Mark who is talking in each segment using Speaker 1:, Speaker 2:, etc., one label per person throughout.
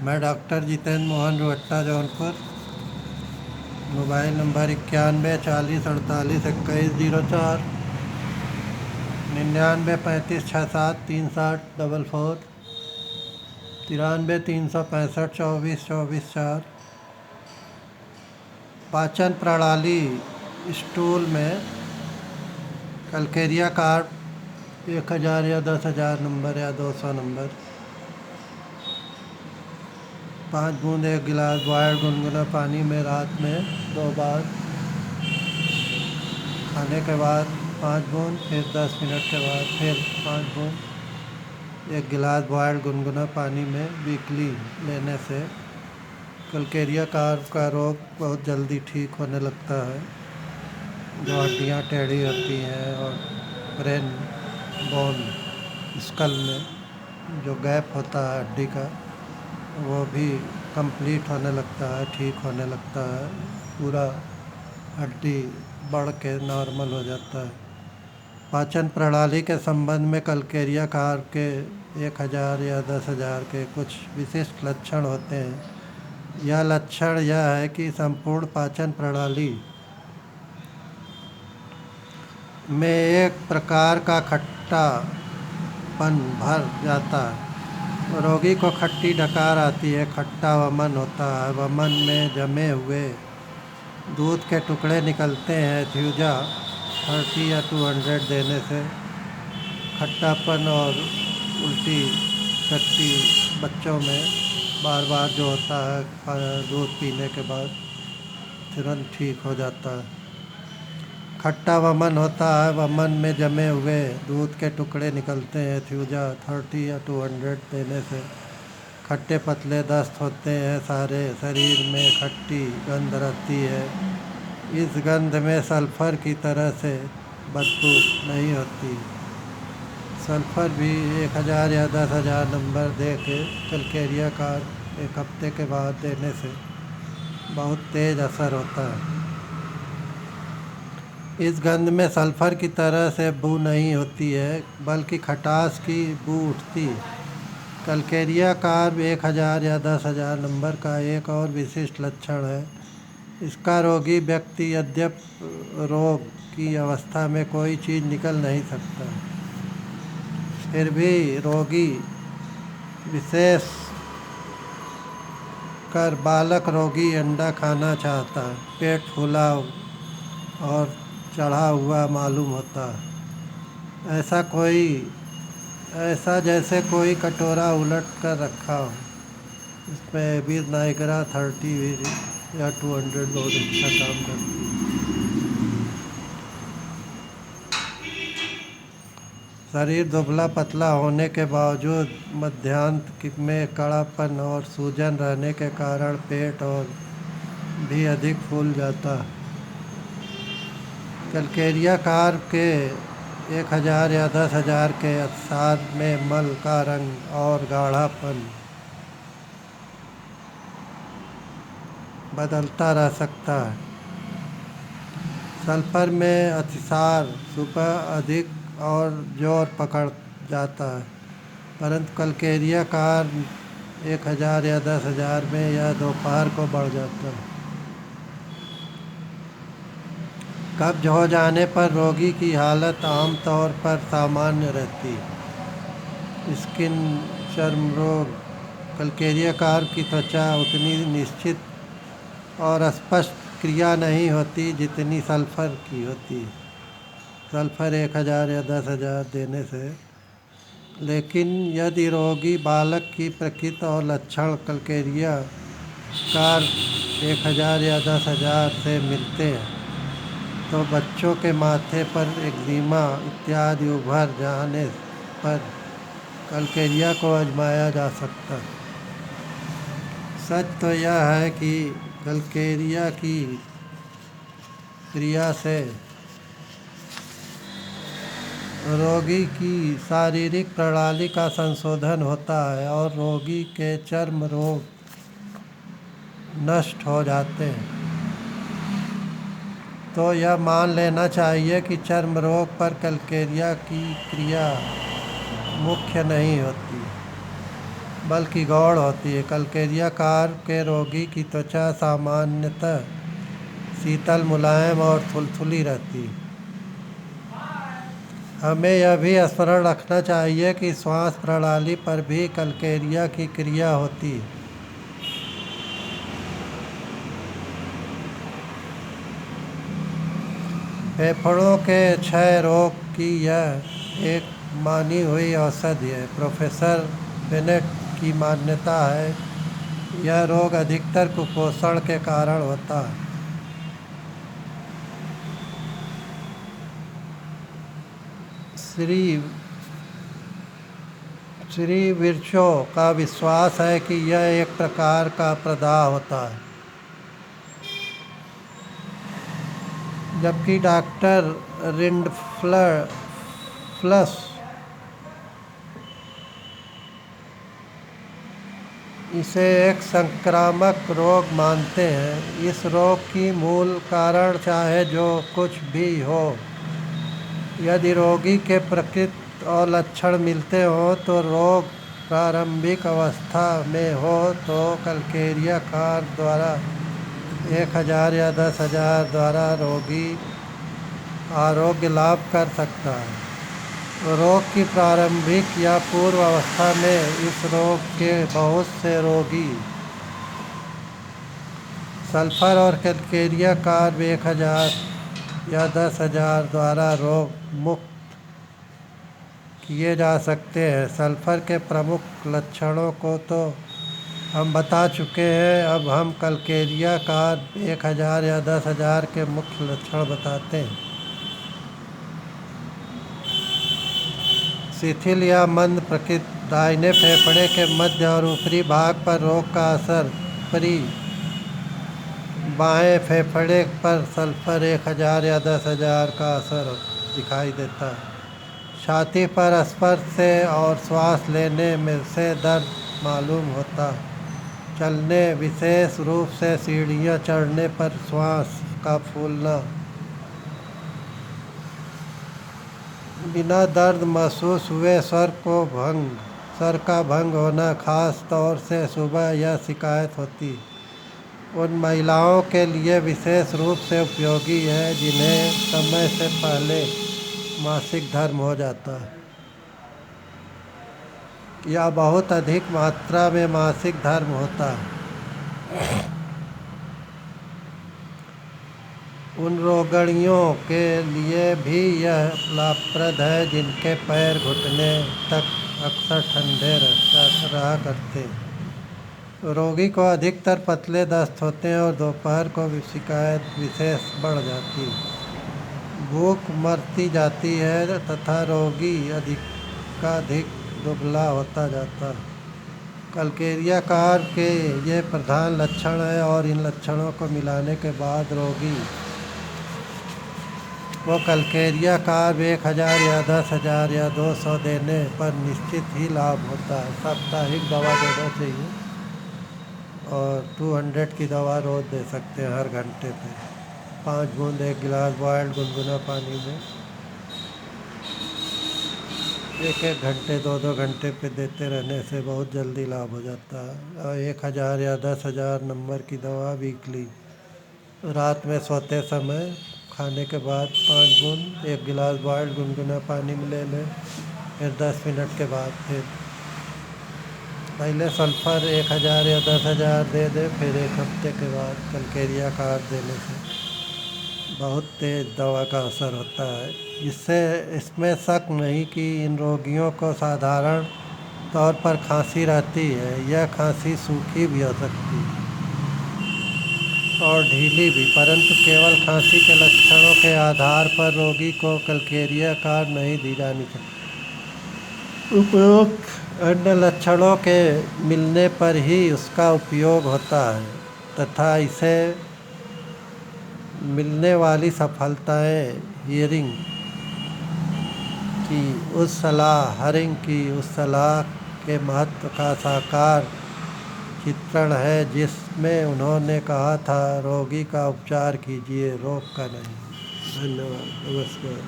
Speaker 1: मैं doctor Jitendra Mohan Rohatta Jaunpur. Mobile number 91 40 48 21 04, 99 35 67 360 44, 93 365 24 24 4। पाचन प्रणाली स्टूल में कल्केरिया कार्प 1000 या 10,000 नंबर या 200 नंबर। 5 बूंद 1 गिलास बॉयल्ड गुनगुना पानी में रात में 2 बार। खाने के बाद 5 बूंद, फिर 10 मिनट के बाद फिर 5 बूंद 1 गिलास बॉयल्ड गुनगुना पानी में वीकली लेने से कल्केरिया कार्प का रोग बहुत जल्दी ठीक होने लगता है। जो हड्डियाँ टेढ़ी होती हैं और ब्रेन बोन स्कल में जो गैप होता है हड्डी का, वो भी कंप्लीट होने लगता है, ठीक होने लगता है। पूरा हड्डी बढ़ के नॉर्मल हो जाता है। पाचन प्रणाली के संबंध में कल्केरिया कार्प के 1000 या 10,000 के कुछ विशिष्ट लक्षण होते हैं। यह लक्षण यह है कि संपूर्ण पाचन प्रणाली में एक प्रकार का खट्टापन भर जाता है। रोगी को खट्टी डकार आती है, खट्टा वमन होता है। वमन में जमे हुए दूध के टुकड़े निकलते हैं। थ्यूजा 30 या 200 देने से खट्टापन और उल्टी शक्ति बच्चों में बार बार जो होता है दूध पीने के बाद तुरंत ठीक हो जाता है। खट्टा वमन होता है। वमन में जमे हुए दूध के टुकड़े निकलते हैं। थ्यूजा 30 या 200 देने से खट्टे पतले दस्त होते हैं। सारे शरीर में खट्टी गंध रहती है। इस गंध में सल्फ़र की तरह से बदबू नहीं होती। सल्फ़र भी 1000 या 10,000 नंबर दे के कल्केरिया कार्प 1 हफ्ते के बाद देने से बहुत तेज़ असर होता है। इस गंध में सल्फ़र की तरह से बू नहीं होती है, बल्कि खटास की बू उठती है। कल्केरिया कार्प 1000 या 10,000 नंबर का एक और विशिष्ट लक्षण है। इसका रोगी व्यक्ति यद्यपि रोग की अवस्था में कोई चीज़ निकल नहीं सकता, फिर भी रोगी विशेष कर बालक रोगी अंडा खाना चाहता है। पेट फूला और चढ़ा हुआ मालूम होता है। ऐसा जैसे कोई कटोरा उलट कर रखा हो। इसमें एबिस नाइग्रा 30 या 200 बहुत अच्छा काम करती है। शरीर दुबला पतला होने के बावजूद मध्यांत में कड़ापन और सूजन रहने के कारण पेट और भी अधिक फूल जाता है। कल्केरिया कार्प के 1000 या 10,000 के अवसाद में मल का रंग और गाढ़ापन बदलता रह सकता है। सल्फर में अतिसार सुबह अधिक और जोर पकड़ जाता है, परंतु कल्केरिया कार्प 1000 या 10,000 में यह दोपहर को बढ़ जाता है। कब्ज हो जाने पर रोगी की हालत आमतौर पर सामान्य रहती है। स्किन चर्म रोग कल्केरिया कार्प की त्वचा उतनी निश्चित और स्पष्ट क्रिया नहीं होती जितनी सल्फ़र की होती है। सल्फ़र 1000 या 10,000 देने से, लेकिन यदि रोगी बालक की प्रकृति और लक्षण कल्केरिया कार्प 1000 या 10,000 से मिलते हैं, तो बच्चों के माथे पर एक्जिमा इत्यादि उभर जाने पर कल्केरिया को आजमाया जा सकता है। सच तो यह है कि कल्केरिया की क्रिया से रोगी की शारीरिक प्रणाली का संशोधन होता है और रोगी के चर्म रोग नष्ट हो जाते हैं। तो यह मान लेना चाहिए कि चर्म रोग पर कल्केरिया की क्रिया मुख्य नहीं होती। बल्कि गौड़ होती है। कलकेरियाकार के रोगी की त्वचा सामान्यतः शीतल, मुलायम और थुलथुली रहती है। हमें यह भी स्मरण रखना चाहिए कि श्वास प्रणाली पर भी कलकेरिया की क्रिया होती है। फेफड़ों के क्षय रोग की यह एक मानी हुई औषधि है। प्रोफेसर बेनेट की मान्यता है यह रोग अधिकतर कुपोषण के कारण होता है। श्री विर्चो का विश्वास है कि यह एक प्रकार का प्रदाह होता है, जबकि डॉक्टर रिंडफ्लस इसे एक संक्रामक रोग मानते हैं। इस रोग की मूल कारण चाहे जो कुछ भी हो, यदि रोगी के प्रकृति और लक्षण मिलते हों तो रोग प्रारंभिक अवस्था में हो तो कलकेरियाकार द्वारा 1000 या 10,000 द्वारा रोगी आरोग्य लाभ कर सकता है। रोग की प्रारंभिक या पूर्व अवस्था में इस रोग के बहुत से रोगी सल्फर और कलकेरियाकार 1000 या 10,000 द्वारा रोग मुक्त किए जा सकते हैं। सल्फर के प्रमुख लक्षणों को तो हम बता चुके हैं, अब हम कलकेरियाकार 1000 या 10,000 के मुख्य लक्षण बताते हैं। शिथिल या मंद प्रकृति, दाहिने फेफड़े के मध्य और ऊपरी भाग पर रोग का असर, बाएं फेफड़े पर सल्फर 1000 या 10,000 का असर दिखाई देता है। छाती पर स्पर्श से और श्वास लेने में से दर्द मालूम होता है। चलने, विशेष रूप से सीढ़ियाँ चढ़ने पर श्वास का फूलना, बिना दर्द महसूस हुए स्वर का भंग होना, खास तौर से सुबह यह शिकायत होती उन महिलाओं के लिए विशेष रूप से उपयोगी है जिन्हें समय से पहले मासिक धर्म हो जाता है या बहुत अधिक मात्रा में मासिक धर्म होता है। उन रोगियों के लिए भी यह लाभप्रद है जिनके पैर घुटने तक अक्सर ठंडे रहा करते हैं। रोगी को अधिकतर पतले दस्त होते हैं और दोपहर को भी शिकायत विशेष बढ़ जाती है। भूख मरती जाती है तथा रोगी अधिकाधिक दुबला होता जाता है। कलकेरियाकार के ये प्रधान लक्षण हैं और इन लक्षणों को मिलाने के बाद रोगी को कलकेरियाकार 1000 या 10,000 या 200 देने पर निश्चित ही लाभ होता है। साप्ताहिक दवा देना चाहिए और 200 की दवा रोज़ दे सकते हैं हर घंटे पे। 5 बूंद 1 गिलास बॉयल्ड गुनगुना पानी में 1-1 घंटे 2-2 घंटे पे देते रहने से बहुत जल्दी लाभ हो जाता है। और 1000 या 10,000 नंबर की दवा वीकली रात में सोते समय खाने के बाद 5 बूंद 1 गिलास बॉयल्ड गुनगुना पानी में ले लें। फिर 10 मिनट के बाद फिर पहले सल्फर 1000 या 10,000 दे दे, फिर 1 हफ्ते के बाद कलकेरियाकार देने से बहुत तेज़ दवा का असर होता है। इसमें शक नहीं कि इन रोगियों को साधारण तौर पर खांसी रहती है। यह खांसी सूखी भी हो सकती है और ढीली भी, परंतु केवल खांसी के लक्षणों के आधार पर रोगी को कलकेरियाकार नहीं दी जानी चाहिए। उपरोक्त अन्य लक्षणों के मिलने पर ही उसका उपयोग होता है तथा इसे मिलने वाली सफलताएं हरिंग की उस सलाह के महत्व का साकार चित्रण है जिसमें उन्होंने कहा था, रोगी का उपचार कीजिए, रोग का नहीं। धन्यवाद, नमस्कार।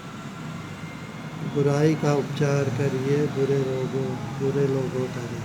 Speaker 1: बुराई का उपचार करिए, बुरे लोगों का नहीं।